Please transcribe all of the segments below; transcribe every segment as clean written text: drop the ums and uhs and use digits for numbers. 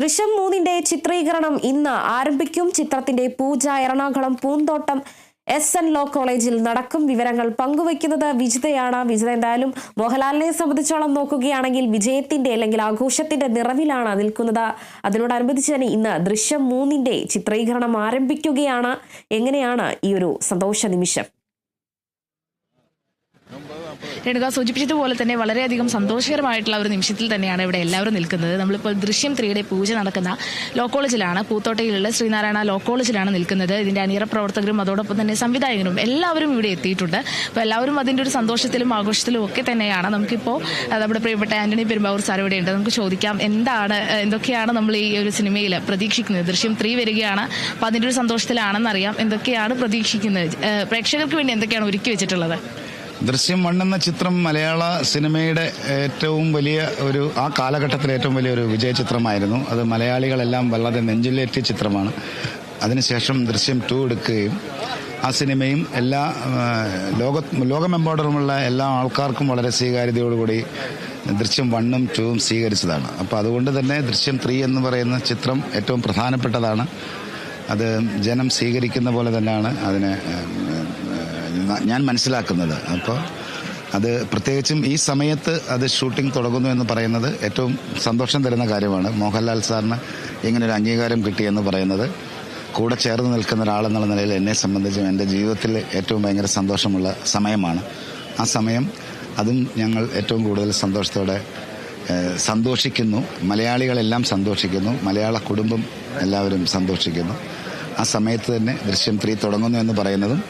ദൃശ്യം 3 ചിത്രീകരണം ഇന്ന് ആരംഭിക്കും. ചിത്രത്തിന്റെ പൂജ എറണാകുളം പൂന്തോട്ടം SN ലോ കോളേജിൽ നടക്കും. വിവരങ്ങൾ പങ്കുവയ്ക്കുന്നത് വിജിതയാണ്. വിജിത, എന്തായാലും മോഹൻലാലിനെ സംബന്ധിച്ചോളം നോക്കുകയാണെങ്കിൽ വിജയത്തിന്റെ അല്ലെങ്കിൽ ആഘോഷത്തിന്റെ നിറവിലാണ് നിൽക്കുന്നത്. അതിനോടനുബന്ധിച്ച് തന്നെ ഇന്ന് ദൃശ്യം 3 ചിത്രീകരണം ആരംഭിക്കുകയാണ്. എങ്ങനെയാണ് ഈ ഒരു സന്തോഷ നിമിഷം? രേണുക സൂചിപ്പിച്ചതുപോലെ തന്നെ വളരെയധികം സന്തോഷകരമായിട്ടുള്ള ഒരു നിമിഷത്തിൽ തന്നെയാണ് ഇവിടെ എല്ലാവരും നിൽക്കുന്നത്. നമ്മളിപ്പോൾ ദൃശ്യം 3 പൂജ നടക്കുന്ന ലോ കോളേജിലാണ്, പൂത്തോട്ടയിലുള്ള ശ്രീനാരായണ ലോ കോളേജിലാണ് നിൽക്കുന്നത്. ഇതിന്റെ അണിയറ പ്രവർത്തകരും അതോടൊപ്പം തന്നെ സംവിധായകരും എല്ലാവരും ഇവിടെ എത്തിയിട്ടുണ്ട്. അപ്പോൾ എല്ലാവരും അതിന്റെ ഒരു സന്തോഷത്തിലും ആഘോഷത്തിലും ഒക്കെ തന്നെയാണ്. നമുക്കിപ്പോൾ നമ്മുടെ പ്രിയപ്പെട്ട ആന്റണി പെരുമ്പാവൂർ സാർ ഇവിടെ ഉണ്ട്. നമുക്ക് ചോദിക്കാം, എന്തൊക്കെയാണ് നമ്മൾ ഈ ഒരു സിനിമയിൽ പ്രതീക്ഷിക്കുന്നത്? ദൃശ്യം 3 വരികയാണ്, അപ്പോൾ അതിന്റെ ഒരു സന്തോഷത്തിലാണെന്നറിയാം. എന്തൊക്കെയാണ് പ്രതീക്ഷിക്കുന്നത്? പ്രേക്ഷകർക്ക് വേണ്ടി എന്തൊക്കെയാണ് ഒരുക്കി വെച്ചിട്ടുള്ളത്? ദൃശ്യം 1 എന്ന ചിത്രം മലയാള സിനിമയുടെ ഏറ്റവും വലിയ ആ കാലഘട്ടത്തിലെ ഏറ്റവും വലിയൊരു വിജയ ചിത്രമായിരുന്നു. അത് മലയാളികളെല്ലാം വളരെ നെഞ്ചിലേറ്റിയ ചിത്രമാണ്. അതിനുശേഷം ദൃശ്യം 2 എടുക്കുകയും ആ സിനിമയും ലോകമെമ്പാടുമുള്ള എല്ലാ ആൾക്കാർക്കും വളരെ സ്വീകാര്യതയോടുകൂടി ദൃശ്യം 1ഉം 2ഉം സ്വീകരിച്ചതാണ്. അപ്പോൾ അതുകൊണ്ട് തന്നെ ദൃശ്യം 3 എന്ന് പറയുന്ന ചിത്രം ഏറ്റവും പ്രധാനപ്പെട്ടതാണ്. അത് ജനം സ്വീകരിക്കുന്ന പോലെ തന്നെയാണ് അതിനെ ഞാൻ മനസ്സിലാക്കുന്നത്. അപ്പോൾ അത് പ്രത്യേകിച്ചും ഈ സമയത്ത് അത് ഷൂട്ടിംഗ് തുടങ്ങുന്നു എന്ന് പറയുന്നത് ഏറ്റവും സന്തോഷം തരുന്ന കാര്യമാണ്. മോഹൻലാൽ സാറിന് ഇങ്ങനൊരു അംഗീകാരം കിട്ടിയെന്ന് പറയുന്നത് കൂടെ ചേർന്ന് നിൽക്കുന്ന ഒരാളെന്നുള്ള നിലയിൽ എന്നെ സംബന്ധിച്ചും എൻ്റെ ജീവിതത്തിൽ ഏറ്റവും ഭയങ്കര സന്തോഷമുള്ള സമയമാണ്. ആ സമയം അതും ഞങ്ങൾ ഏറ്റവും കൂടുതൽ സന്തോഷത്തോടെ സന്തോഷിക്കുന്നു. മലയാളികളെല്ലാം സന്തോഷിക്കുന്നു, മലയാള കുടുംബം എല്ലാവരും സന്തോഷിക്കുന്നു. ആ സമയത്ത് തന്നെ ദൃശ്യം 3 തുടങ്ങുന്നു എന്ന് പറയുന്നതും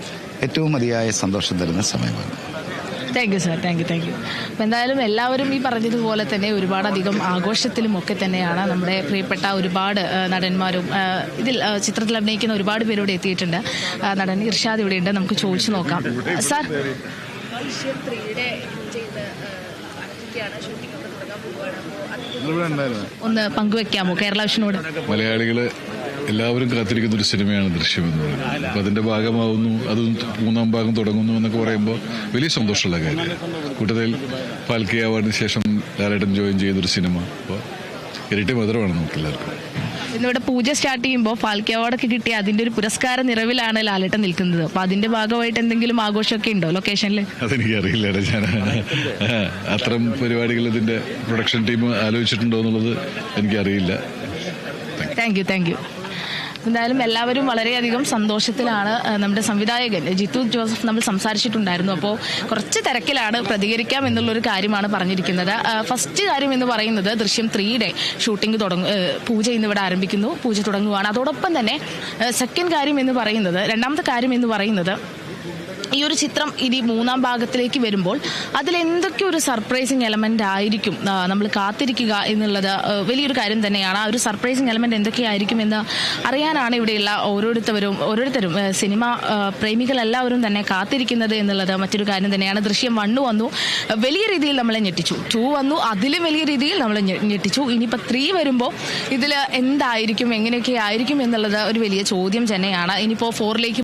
ഏറ്റവും മതിയായ സന്തോഷം തരുന്ന സമയമാണ്. Thank you sir, thank you. അപ്പോൾ എന്തായാലും എല്ലാവരും ഈ പറഞ്ഞതുപോലെ തന്നെ ഒരുപാടധികം ആഘോഷത്തിലും ഒക്കെ തന്നെയാണ്. നമ്മുടെ പ്രിയപ്പെട്ട ഒരുപാട് നടന്മാരും ഇതിൽ ചിത്രത്തിൽ അഭിനയിക്കുന്ന ഒരുപാട് പേരോട് എത്തിയിട്ടുണ്ട്. നടൻ ഇർഷാദ് ഇവിടെയുണ്ട്, നമുക്ക് ചോദിച്ചു നോക്കാം. സാർ, ദൃശ്യം 3 ഒന്ന് പങ്കുവെക്കാമോ കേരള വിഷനോട്? മലയാളികള് എല്ലാവരും കാത്തിരിക്കുന്ന ഒരു സിനിമയാണ് ദൃശ്യം എന്ന് പറയുന്നത്. അപ്പം അതിന്റെ ഭാഗമാവുന്നു, അത് 3ാം ഭാഗം തുടങ്ങുന്നു എന്നൊക്കെ പറയുമ്പോൾ വലിയ സന്തോഷമുള്ള കാര്യമാണ്. കൂട്ടത്തിൽ ഫാൽക്കെ അവാർഡിന് ശേഷം ലാലേട്ടൻ ജോയിൻ ചെയ്തൊരു സിനിമ, അപ്പോൾ ഇരട്ടി മധുരമാണ് നമുക്കെല്ലാവർക്കും. ഇന്നിവിടെ പൂജ സ്റ്റാർട്ട് ചെയ്യുമ്പോൾ ഫാൽക്കെ അവാർഡൊക്കെ കിട്ടിയ അതിന്റെ ഒരു പുരസ്കാര നിറവിലാണ് ലാലേട്ടൻ നിൽക്കുന്നത്. അപ്പോൾ അതിന്റെ ഭാഗമായിട്ട് എന്തെങ്കിലും ആഘോഷമൊക്കെ ഉണ്ടോ ലൊക്കേഷനിൽ? അതെനിക്കറിയില്ല. ഞാൻ അത്തരം പരിപാടികൾ ഇതിന്റെ പ്രൊഡക്ഷൻ ടീം ആലോചിച്ചിട്ടുണ്ടോ എന്നുള്ളത് എനിക്കറിയില്ല. Thank you. എന്തായാലും എല്ലാവരും വളരെയധികം സന്തോഷത്തിലാണ്. നമ്മുടെ സംവിധായകൻ ജിത്തു ജോസഫ് നമ്മൾ സംസാരിച്ചിട്ടുണ്ടായിരുന്നു. അപ്പോൾ കുറച്ച് തിരക്കിലാണ്, പ്രതികരിക്കാം എന്നുള്ളൊരു കാര്യമാണ് പറഞ്ഞിരിക്കുന്നത്. ഫസ്റ്റ് കാര്യം എന്ന് പറയുന്നത് ദൃശ്യം 3 ഷൂട്ടിംഗ് പൂജ ഇന്നിവിടെ ആരംഭിക്കുന്നു, പൂജ തുടങ്ങുകയാണ്. അതോടൊപ്പം തന്നെ രണ്ടാമത്തെ കാര്യം എന്ന് പറയുന്നത് ഈ ഒരു ചിത്രം ഇനി 3ാം ഭാഗത്തിലേക്ക് വരുമ്പോൾ അതിലെന്തൊക്കെ ഒരു സർപ്രൈസിങ് എലമെന്റ് ആയിരിക്കും നമ്മൾ കാത്തിരിക്കുക എന്നുള്ളത് വലിയൊരു കാര്യം തന്നെയാണ്. ആ ഒരു സർപ്രൈസിങ് എലമെന്റ് എന്തൊക്കെയായിരിക്കും എന്ന് അറിയാനാണ് ഇവിടെയുള്ള ഓരോരുത്തരും സിനിമ പ്രേമികളെല്ലാവരും തന്നെ കാത്തിരിക്കുന്നത് എന്നുള്ളത് മറ്റൊരു കാര്യം തന്നെയാണ്. ദൃശ്യം 1 വന്നു, വലിയ രീതിയിൽ നമ്മളെ ഞെട്ടിച്ചു. 2 വന്നു, അതിലും വലിയ രീതിയിൽ നമ്മളെ ഞെട്ടിച്ചു. ഇനിയിപ്പോൾ 3 വരുമ്പോൾ ഇതിൽ എന്തായിരിക്കും, എങ്ങനെയൊക്കെ ആയിരിക്കും എന്നുള്ളത് ഒരു വലിയ ചോദ്യം തന്നെയാണ്. ഇനിയിപ്പോൾ 4ലേക്ക്